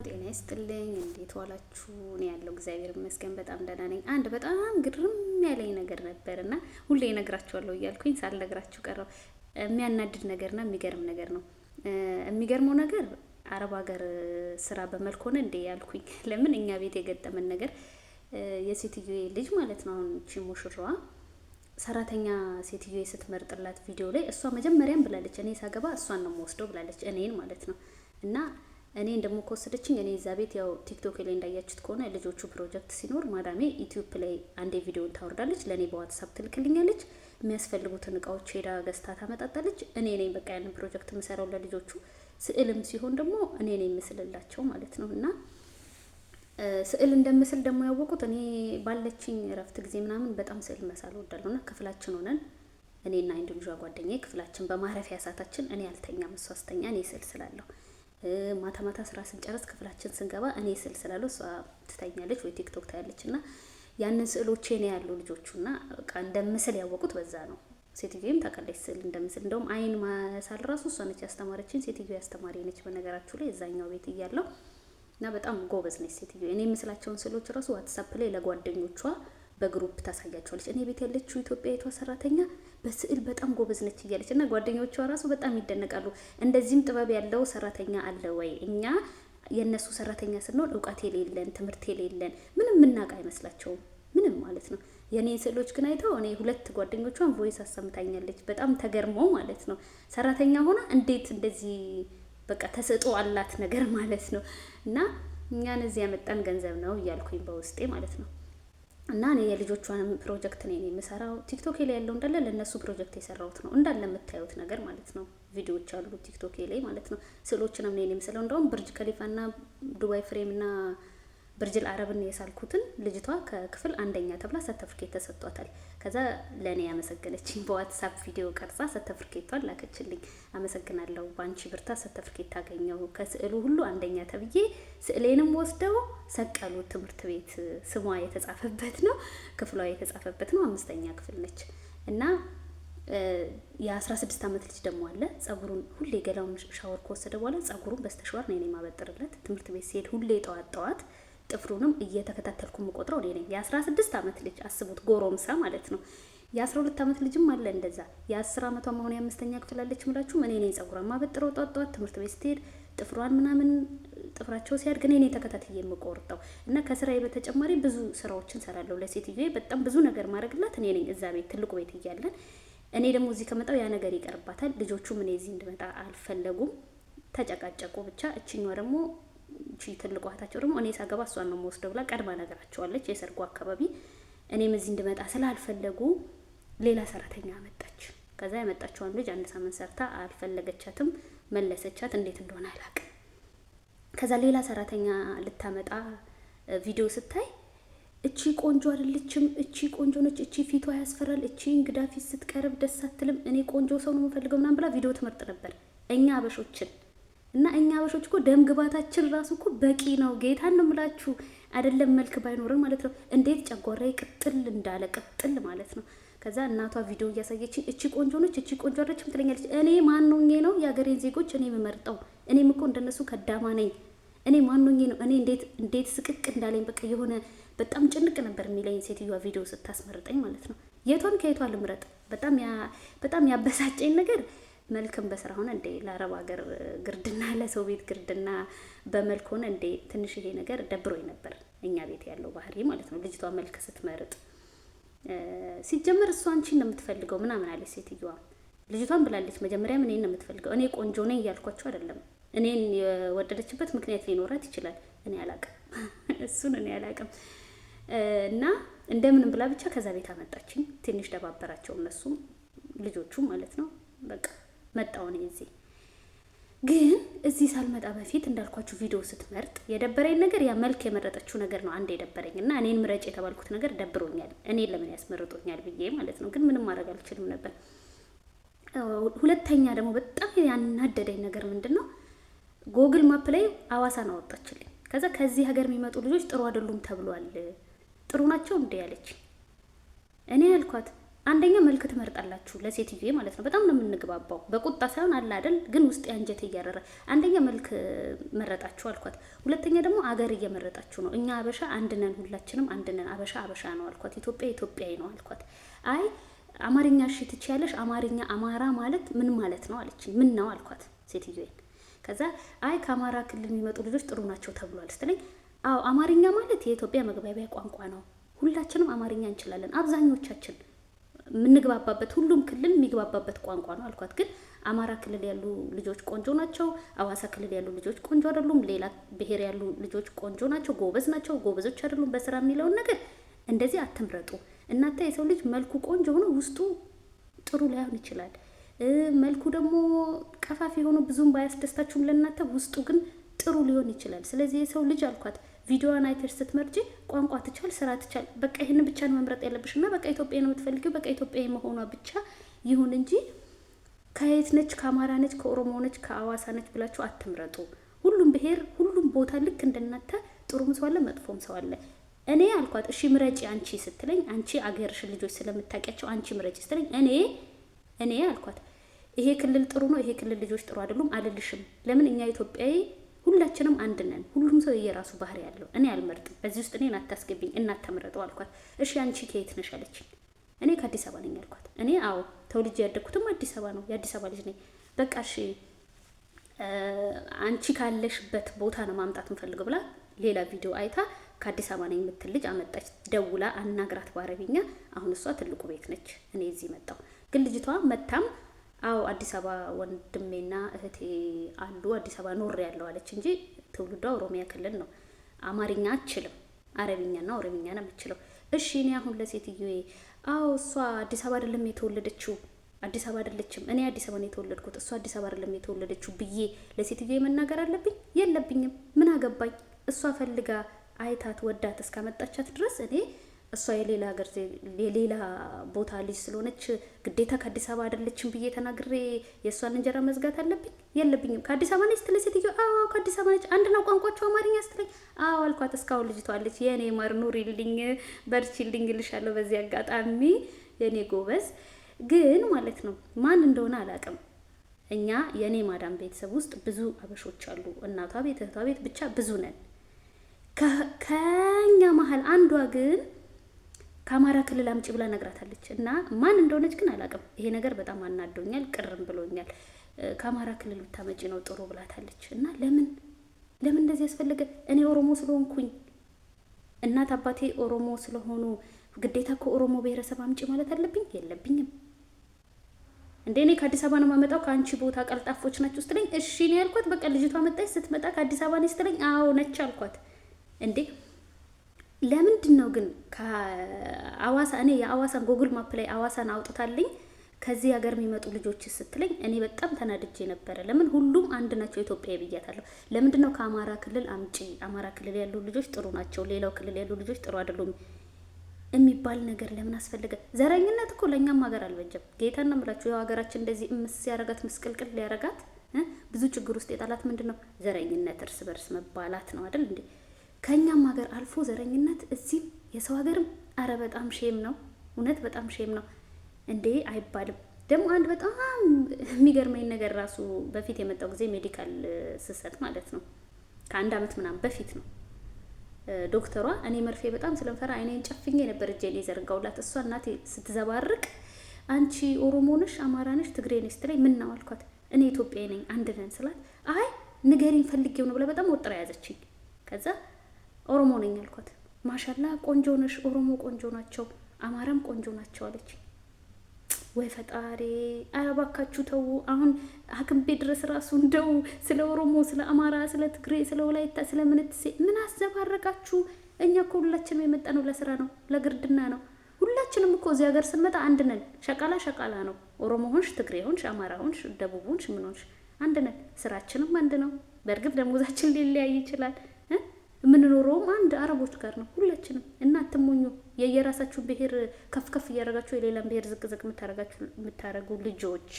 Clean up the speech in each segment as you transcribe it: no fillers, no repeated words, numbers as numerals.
ጤና ይስጥልኝ። እንዴት ዋላችሁ? እኔ ያለው እግዚአብሔር ይመስገን በጣም ደህና ነኝ። አንድ በጣም ግርም ያለኝ ነገር ነበርና ሁሌ እነግራችኋለሁ እያልኩኝ ሳልነግራችሁ ቀረው። የሚያናድድ ነገርና የሚገርም ነገር ነው። የሚገርመው ነገር አረብ ሀገር ስራ በመልክ ሆነ እንዴ ያልኩኝ። ለምን እኛ ቤት የገጠመን ነገር የሴትዮዬ ልጅ ማለት ነው። አሁን እቺ ሙሽራዋ ሰራተኛ ሴትዮዬ ስትመርጥላት ቪዲዮ ላይ እሷ መጀመሪያም ብላለች፣ እኔ ሳገባ እሷን ነው የምወስደው ብላለች፣ እኔን ማለት ነው። እና እኔ ደግሞ ከወሰደችኝ እኔ እዛ ቤት ያው ቲክቶክ ላይ እንዳያችሁት ከሆነ ልጆቹ ፕሮጀክት ሲኖር ማዳሜ ዩቲዩብ ላይ አንዴ ቪዲዮን ታወርዳለች፣ ለኔ በዋትስአፕ ትልክልኛለች፣ የሚያስፈልጉትን እቃዎች ሄዳ ገዝታ ታመጣጣለች። እኔ ነኝ በቃ ያንን ፕሮጀክት የምሰራው ለልጆቹ። ስዕልም ሲሆን ደግሞ እኔ ነኝ የምስልላቸው ማለት ነው። እና ስዕል እንደምስል ደግሞ ያወቁት እኔ ባለችኝ እረፍት ጊዜ ምናምን በጣም ስዕል መሳል እወዳለሁ። እና ክፍላችን ሆነን እኔና አንድ ልጇ ጓደኛዬ ክፍላችን በማረፊያ ሰዓታችን እኔ አልተኛም፣ እሷ ስተኛ እኔ ስዕል ስላለሁ፣ ማታ ማታ ስራ ስንጨርስ ክፍላችን ስንገባ እኔ ስዕል ስላለሁ እሷ ትተኛለች ወይ ቲክቶክ ታያለች። እና ያንን ስዕሎቼ ነው ያሉ ልጆቹና በቃ እንደምስል ያወቁት በዛ ነው። ሴትዮዬም ታውቃለች ስዕል እንደምስል። እንደውም አይን ማሳል ራሱ እሷ ነች ያስተማረችኝ። ሴትዮ ያስተማሪ ነች በነገራችሁ ላይ እዛኛው ቤት እያለሁ እና በጣም ጎበዝ ነች ሴትዮ። እኔ የምስላቸውን ስዕሎች ራሱ ዋትስአፕ ላይ ለጓደኞቿ በግሩፕ ታሳያቸዋለች። እኔ ቤት ያለችው ኢትዮጵያዊቷ ሰራተኛ በስዕል በጣም ጎበዝ ነች እያለች እና ጓደኞቿ ራሱ በጣም ይደነቃሉ። እንደዚህም ጥበብ ያለው ሰራተኛ አለ ወይ? እኛ የእነሱ ሰራተኛ ስንሆን እውቀት የሌለን ትምህርት የሌለን ምንም የምናውቅ አይመስላቸውም፣ ምንም ማለት ነው። የኔን ስዕሎች ግን አይተው እኔ ሁለት ጓደኞቿን ቮይስ አሰምታኛለች፣ በጣም ተገርመው ማለት ነው። ሰራተኛ ሆና እንዴት እንደዚህ በቃ ተሰጥኦ አላት ነገር ማለት ነው። እና እኛን እዚህ ያመጣን ገንዘብ ነው እያልኩኝ በውስጤ ማለት ነው። እና እኔ የልጆቿንም ፕሮጀክት ነው የምሰራው። ቲክቶክ ላይ ያለው እንዳለ ለነሱ ፕሮጀክት የሰራሁት ነው እንዳለ የምታዩት ነገር ማለት ነው። ቪዲዮዎች አሉ ቲክቶክ ላይ ማለት ነው። ስዕሎችንም ነው የምሰራው። እንደውም ብርጅ ከሊፋና ዱባይ ፍሬምና ብርጅል አረብን የሳልኩትን ልጅቷ ከክፍል አንደኛ ተብላ ሰርተፍኬት ተሰጥቷታል። ከዛ ለኔ ያመሰገነችኝ በዋትስአፕ ቪዲዮ ቀርጻ ሰርተፍኬቷን ላከችልኝ። አመሰግናለሁ፣ ባንቺ ብርታ ሰርተፍኬት ታገኘው፣ ከስዕሉ ሁሉ አንደኛ ተብዬ ስዕሌንም ወስደው ሰቀሉ። ትምህርት ቤት ስሟ የተጻፈበት ነው፣ ክፍሏ የተጻፈበት ነው። 5ኛ ክፍል ነች። እና የ16 ዓመት ልጅ ደግሞ አለ። ጸጉሩን ሁሌ ገላውን ሻወር ከወሰደ በኋላ ጸጉሩን በስተሸዋር ነው የማበጥርለት። ትምህርት ቤት ሲሄድ ሁሌ ጠዋት ጥፍሩንም እየተከታተልኩ የምቆጥረው እኔ ነኝ። የ16 ዓመት ልጅ አስቡት፣ ጎረምሳ ማለት ነው። የ12 ዓመት ልጅም አለ እንደዛ። የ10 ዓመቷ መሆን የ5ኛ ክፍል አለች ምላችሁም እኔ ነኝ ጸጉሯን ማበጥረው ጧት ትምህርት ቤት ስትሄድ ጥፍሯን ምናምን ጥፍራቸው ሲያድግ እኔ ነኝ ተከታትዬ የምቆርጠው። እና ከስራዬ በተጨማሪ ብዙ ስራዎችን ሰራለሁ ለሴትዮዬ። በጣም ብዙ ነገር ማድረግላት እኔ ነኝ። እዛ ቤት ትልቁ ቤት እያለን እኔ ደግሞ እዚህ ከመጣው ያ ነገር ይቀርባታል። ልጆቹም እኔ እዚህ እንድመጣ አልፈለጉም፣ ተጨቃጨቁ ብቻ። እችኛዋ ደግሞ እቺ ትልቁ እህታቸው ደግሞ እኔ ሳገባ እሷን ነው የምወስደው ብላ ቀድማ ነገራቸዋለች። የሰርጉ አካባቢ እኔም እዚህ እንድመጣ ስላልፈለጉ ሌላ ሰራተኛ አመጣች። ከዛ ያመጣችዋን ልጅ 1 ሳምንት ሰርታ አልፈለገቻትም፣ መለሰቻት። እንዴት እንደሆነ አላውቅም። ከዛ ሌላ ሰራተኛ ልታመጣ ቪዲዮ ስታይ እቺ ቆንጆ አይደለችም፣ እቺ ቆንጆ ነች፣ እቺ ፊቷ ያስፈራል፣ እቺ እንግዳ ፊት ስትቀርብ ደስ አትልም፣ እኔ ቆንጆ ሰው ነው የምፈልገው ምናምን ብላ ቪዲዮ ትመርጥ ነበር እኛ አበሾችን። እና እኛ አበሾች እኮ ደም ግባታችን ራሱ እኮ በቂ ነው። ጌታን ነው የምላችሁ፣ አይደለም መልክ ባይኖርም ማለት ነው። እንዴት ጨጓራዬ ቅጥል እንዳለ ቅጥል ማለት ነው። ከዛ እናቷ ቪዲዮ እያሳየችኝ እቺ ቆንጆ ነች፣ እቺ ቆንጆ አይደለችም ትለኛለች። እኔ ማንኜ ነው የሀገሬን ዜጎች እኔ የምመርጠው? እኔም እኮ እንደነሱ ከዳማ ነኝ። እኔ ማንኜ ነው? እኔ እንዴት ስቅቅ እንዳለኝ በቃ የሆነ በጣም ጭንቅ ነበር የሚለኝ ሴትዮዋ ቪዲዮ ስታስመርጠኝ ማለት ነው። የቷን ከየቷ ልምረጥ? በጣም ያበሳጨኝ ነገር መልክም በስራ ሆነ እንዴ? ለአረብ ሀገር ግርድና ለሰው ቤት ግርድና በመልክ ሆነ እንዴ? ትንሽ ይሄ ነገር ደብሮኝ ነበር፣ እኛ ቤት ያለው ባህሪ ማለት ነው። ልጅቷ መልክ ስትመርጥ ሲጀመር እሷ አንቺን ነው የምትፈልገው ምናምን አለች ሴትዮዋ። ልጅቷን ብላለች መጀመሪያም እኔን ነው የምትፈልገው። እኔ ቆንጆ ነኝ እያልኳቸው አይደለም። እኔን የወደደችበት ምክንያት ሊኖራት ይችላል፣ እኔ አላቅም። እሱን እኔ አላቅም። እና እንደምንም ብላ ብቻ ከዛ ቤት አመጣችኝ። ትንሽ ደባበራቸው እነሱም ልጆቹ ማለት ነው። በቃ መጣው ነው እዚህ። ግን እዚህ ሳልመጣ በፊት እንዳልኳችሁ ቪዲዮ ስትመርጥ የደበረኝ ነገር ያ መልክ የመረጠችው ነገር ነው። አንድ የደበረኝ እና እኔን ምረጭ የተባልኩት ነገር ደብሮኛል። እኔን ለምን ያስመርጡኛል ብዬ ማለት ነው። ግን ምንም ማድረግ አልችልም ነበር። ሁለተኛ ደግሞ በጣም ያናደደኝ ነገር ምንድነው? ጎግል ማፕ ላይ አዋሳን አወጣችልኝ። ከዛ ከዚህ ሀገር የሚመጡ ልጆች ጥሩ አይደሉም ተብሏል። ጥሩ ናቸው እንዴ ያለች። እኔ ያልኳት አንደኛ መልክ ትመርጣላችሁ ለሴትዬ ማለት ነው። በጣም ነው የምንግባባው፣ በቁጣ ሳይሆን አለ አይደል፣ ግን ውስጥ አንጀት እያረረ አንደኛ መልክ መረጣችሁ አልኳት። ሁለተኛ ደግሞ አገር እየመረጣችሁ ነው። እኛ አበሻ አንድ ነን፣ ሁላችንም አንድ ነን። አበሻ አበሻ ነው አልኳት። ኢትዮጵያ ኢትዮጵያዊ ነው አልኳት። አይ አማርኛ እሺ ትችያለሽ፣ አማርኛ አማራ ማለት ምን ማለት ነው አለችኝ። ምን ነው አልኳት ሴትዮዬን። ከዛ አይ ከአማራ ክልል የሚመጡ ልጆች ጥሩ ናቸው ተብሏል ስትለኝ፣ አዎ አማርኛ ማለት የኢትዮጵያ መግባቢያ ቋንቋ ነው። ሁላችንም አማርኛ እንችላለን፣ አብዛኞቻችን የምንግባባበት፣ ሁሉም ክልል የሚግባባበት ቋንቋ ነው አልኳት። ግን አማራ ክልል ያሉ ልጆች ቆንጆ ናቸው፣ አዋሳ ክልል ያሉ ልጆች ቆንጆ አይደሉም፣ ሌላ ብሔር ያሉ ልጆች ቆንጆ ናቸው፣ ጎበዝ ናቸው፣ ጎበዞች አይደሉም በስራ የሚለውን ነገር እንደዚህ አትምረጡ። እናንተ የሰው ልጅ መልኩ ቆንጆ ሆኖ ውስጡ ጥሩ ላይሆን ይችላል። መልኩ ደግሞ ቀፋፊ ሆኖ ብዙም ባያስደስታችሁም ለእናንተ ውስጡ ግን ጥሩ ሊሆን ይችላል። ስለዚህ የሰው ልጅ አልኳት ቪዲዮዋን አይተሽ ስትመርጪ ቋንቋ ትቻል፣ ስራ ትቻል፣ በቃ ይሄን ብቻ ነው መምረጥ ያለብሽ እና በቃ ኢትዮጵያ ነው የምትፈልጊው፣ በቃ ኢትዮጵያ መሆኗ ብቻ ይሁን እንጂ ከየት ነች፣ ከአማራ ነች፣ ከኦሮሞ ነች፣ ከአዋሳ ነች ብላችሁ አትምረጡ። ሁሉም ብሔር ሁሉም ቦታ ልክ እንደናንተ ጥሩም ሰው አለ፣ መጥፎም ሰው አለ። እኔ አልኳት እሺ ምረጪ አንቺ ስትለኝ፣ አንቺ አገርሽ ልጆች ስለምታውቂያቸው አንቺ ምረጪ ስትለኝ፣ እኔ አልኳት ይሄ ክልል ጥሩ ነው፣ ይሄ ክልል ልጆች ጥሩ አይደሉም አልልሽም። ለምን እኛ ኢትዮጵያዊ ሁላችንም አንድ ነን። ሁሉም ሰው የየራሱ ባህሪ ያለው። እኔ አልመርጥም፣ በዚህ ውስጥ እኔን አታስገቢኝ፣ እናተምረጡ አልኳት። እሺ አንቺ ከየት ነሽ አለችኝ። እኔ ከአዲስ አበባ ነኝ አልኳት። እኔ አዎ ተወልጄ ያደግኩትም አዲስ አበባ ነው፣ የአዲስ አበባ ልጅ ነኝ። በቃ እሺ አንቺ ካለሽበት ቦታ ነው ማምጣት እንፈልገው ብላ ሌላ ቪዲዮ አይታ ከአዲስ አበባ ነኝ የምትል ልጅ አመጣች። ደውላ አናግራት በአረብኛ። አሁን እሷ ትልቁ ቤት ነች፣ እኔ እዚህ መጣሁ። ግን ልጅቷ መታም አዎ አዲስ አበባ ወንድሜና እህቴ አሉ፣ አዲስ አበባ ኖር ያለው አለች እንጂ ትውልዷ ኦሮሚያ ክልል ነው። አማርኛ አችልም፣ አረብኛና ኦሮምኛ ነው የምችለው። እሺ እኔ አሁን ለሴትዮዬ አዎ እሷ አዲስ አበባ አይደለም የተወለደችው፣ አዲስ አበባ አይደለችም፣ እኔ አዲስ አበባ ነው የተወለድኩት፣ እሷ አዲስ አበባ አይደለም የተወለደችው ብዬ ለሴትዮዬ መናገር አለብኝ? የለብኝም። ምን አገባኝ? እሷ ፈልጋ አይታት ወዳት እስካመጣቻት ድረስ እኔ እሷ የሌላ ሀገር የሌላ ቦታ ልጅ ስለሆነች ግዴታ ከአዲስ አበባ አይደለችም ብዬ ተናግሬ የእሷን እንጀራ መዝጋት አለብኝ? የለብኝም። ከአዲስ አበባ ነች ስትለኝ ሴትዮ አዎ ከአዲስ አበባ ነች፣ አንድ ነው ቋንቋቸው አማርኛ ስትለኝ አዎ አልኳት። እስካሁን ልጅቷ አለች። የእኔ ማር ኑሪልኝ፣ በርቺልኝ እልሻለሁ በዚህ አጋጣሚ የእኔ ጎበዝ። ግን ማለት ነው ማን እንደሆነ አላውቅም። እኛ የእኔ ማዳም ቤተሰብ ውስጥ ብዙ አበሾች አሉ። እናቷ ቤት እህቷ ቤት ብቻ ብዙ ነን። ከኛ መሀል አንዷ ግን ከአማራ ክልል አምጪ ብላ ነግራታለች። እና ማን እንደሆነች ግን አላውቅም። ይሄ ነገር በጣም አናዶኛል፣ ቅርም ብሎኛል። ከአማራ ክልል ብታመጪ ነው ጥሩ ብላታለች። እና ለምን እንደዚህ ያስፈለገ? እኔ ኦሮሞ ስለሆንኩኝ እናት አባቴ ኦሮሞ ስለሆኑ ግዴታ ከኦሮሞ ብሔረሰብ አምጪ ማለት አለብኝ? የለብኝም። እንዴ እኔ ከአዲስ አበባ ነው የማመጣው፣ ከአንቺ ቦታ ቀልጣፎች ናቸው ስትለኝ እሺ ነው ያልኳት። በቃ ልጅቷ መጣች። ስትመጣ ከአዲስ አበባ ነች ስትለኝ አዎ ነች አልኳት። እንዴ ለምንድን ነው ግን ከአዋሳ እኔ የአዋሳን ጎግል ማፕ ላይ አዋሳን አውጥታልኝ ከዚህ ሀገር የሚመጡ ልጆች ስትለኝ እኔ በጣም ተናድጄ ነበረ። ለምን ሁሉም አንድ ናቸው ኢትዮጵያ ብያታለሁ። ለምንድን ነው ከአማራ ክልል አምጪ፣ አማራ ክልል ያሉ ልጆች ጥሩ ናቸው፣ ሌላው ክልል ያሉ ልጆች ጥሩ አይደሉም የሚባል ነገር ለምን አስፈለገ? ዘረኝነት እኮ ለእኛም ሀገር አልበጀም። ጌታን ነው የምላችሁ። ያው ሀገራችን እንደዚህ ምስ ያረጋት ምስቅልቅል ሊያረጋት ብዙ ችግር ውስጥ የጣላት ምንድን ነው? ዘረኝነት፣ እርስ በርስ መባላት ነው አይደል እንዴ? ከኛም ሀገር አልፎ ዘረኝነት እዚህም የሰው ሀገርም። አረ በጣም ሼም ነው እውነት፣ በጣም ሼም ነው እንዴ አይባልም። ደግሞ አንድ በጣም የሚገርመኝ ነገር ራሱ በፊት የመጣው ጊዜ ሜዲካል ስሰጥ ማለት ነው ከ1 ዓመት ምናምን በፊት ነው። ዶክተሯ እኔ መርፌ በጣም ስለምፈራ አይኔን ጨፍኜ ነበር እጄን የዘረጋውላት። እሷ እናቴ ስትዘባርቅ አንቺ ኦሮሞ ነሽ፣ አማራ ነሽ፣ ትግሬ ነሽ ስትለኝ ምን ነው አልኳት። እኔ ኢትዮጵያዊ ነኝ አንድ ነን ስላት አይ ንገሪኝ ፈልጌው ነው ብላ በጣም ወጥራ ያዘችኝ። ከዛ ኦሮሞ ነኝ አልኳት። ማሻላ ቆንጆ ነሽ፣ ኦሮሞ ቆንጆ ናቸው፣ አማራም ቆንጆ ናቸው አለች። ወይ ፈጣሪ! ኧረ እባካችሁ ተው። አሁን ሐኪም ቤት ድረስ ራሱ እንደው ስለ ኦሮሞ፣ ስለ አማራ፣ ስለ ትግሬ፣ ስለ ወላይታ፣ ስለ ምንትሴ ምን አዘባረቃችሁ? እኛ እኮ ሁላችንም የመጣ ነው ለስራ ነው፣ ለግርድና ነው። ሁላችንም እኮ እዚህ ሀገር ስንመጣ አንድ ነን። ሸቃላ ነው። ኦሮሞ ሆንሽ፣ ትግሬ ሆንሽ፣ አማራ ሆንሽ፣ ደቡብ ሆንሽ፣ ምን ሆንሽ አንድ ነን። ስራችንም አንድ ነው። በእርግጥ ደሞዛችን ሊለያይ ይችላል። የምንኖረውም አንድ አረቦች ጋር ነው ሁላችንም። እና አትሞኙ። የየራሳችሁ ብሔር ከፍ ከፍ እያደረጋችሁ የሌላን ብሔር ዝቅ ዝቅ የምታረጉ ልጆች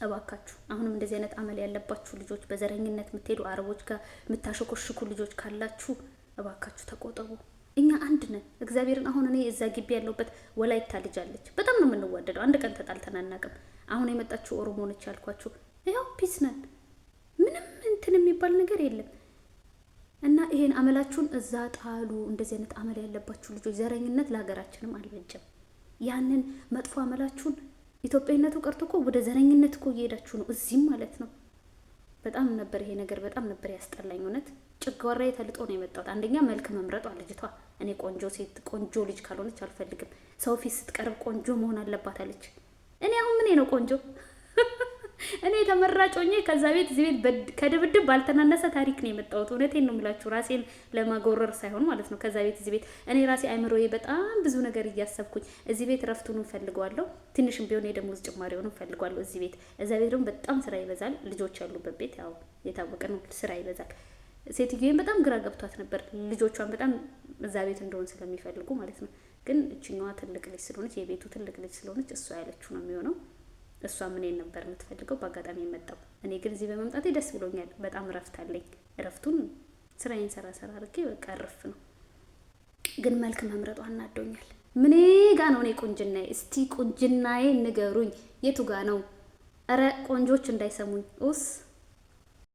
እባካችሁ፣ አሁንም እንደዚህ አይነት አመል ያለባችሁ ልጆች፣ በዘረኝነት የምትሄዱ አረቦች ጋር የምታሸኮሽኩ ልጆች ካላችሁ እባካችሁ ተቆጠቡ። እኛ አንድ ነን። እግዚአብሔርን አሁን እኔ እዛ ግቢ ያለሁበት ወላይታ ልጅ አለች። በጣም ነው የምንዋደደው። አንድ ቀን ተጣልተን አናውቅም። አሁን የመጣችው ኦሮሞ ነች ያልኳችሁ። ያው ፒስ ነን። ምንም እንትን የሚባል ነገር የለም። እና ይሄን አመላችሁን እዛ ጣሉ። እንደዚህ አይነት አመል ያለባችሁ ልጆች፣ ዘረኝነት ለሀገራችንም አልበጀም። ያንን መጥፎ አመላችሁን ኢትዮጵያዊነቱ ቀርቶ እኮ ወደ ዘረኝነት እኮ እየሄዳችሁ ነው፣ እዚህም ማለት ነው። በጣም ነበር ይሄ ነገር በጣም ነበር ያስጠላኝ። እውነት ጨጓራዬ ተልጦ ነው የመጣሁት። አንደኛ መልክ መምረጧ ልጅቷ፣ እኔ ቆንጆ ሴት ቆንጆ ልጅ ካልሆነች አልፈልግም። ሰው ፊት ስትቀርብ ቆንጆ መሆን አለባት አለች። እኔ አሁን ምን ነው ቆንጆ? እኔ ተመራጭ ሆኜ ከዛ ቤት እዚህ ቤት ከድብድብ ባልተናነሰ ታሪክ ነው የመጣሁት። እውነቴን ነው የምላችሁ፣ ራሴን ለማጎረር ሳይሆን ማለት ነው። ከዛ ቤት እዚህ ቤት እኔ ራሴ አይምሮዬ በጣም ብዙ ነገር እያሰብኩኝ እዚህ ቤት ረፍቱን እንፈልገዋለሁ። ትንሽም ቢሆን የደሞዝ ጭማሪውን እንፈልገዋለሁ እዚህ ቤት። እዛ ቤት ደግሞ በጣም ስራ ይበዛል። ልጆች ያሉበት ቤት ያው የታወቀ ነው፣ ስራ ይበዛል። ሴትዮዬን በጣም ግራ ገብቷት ነበር። ልጆቿን በጣም እዛ ቤት እንደሆን ስለሚፈልጉ ማለት ነው። ግን እችኛዋ ትልቅ ልጅ ስለሆነች የቤቱ ትልቅ ልጅ ስለሆነች እሷ ያለችው ነው የሚሆነው። እሷ ምን ነበር የምትፈልገው? በአጋጣሚ የመጣው እኔ ግን እዚህ በመምጣቴ ደስ ብሎኛል። በጣም እረፍት አለኝ። እረፍቱን ስራዬን ሰራ አድርጌ በቃ እረፍ ነው። ግን መልክ መምረጧ አናዶኛል። ምን ጋ ነው እኔ ቁንጅናዬ? እስቲ ቁንጅናዬ ንገሩኝ፣ የቱ ጋ ነው? እረ ቆንጆች እንዳይሰሙኝ ኡስ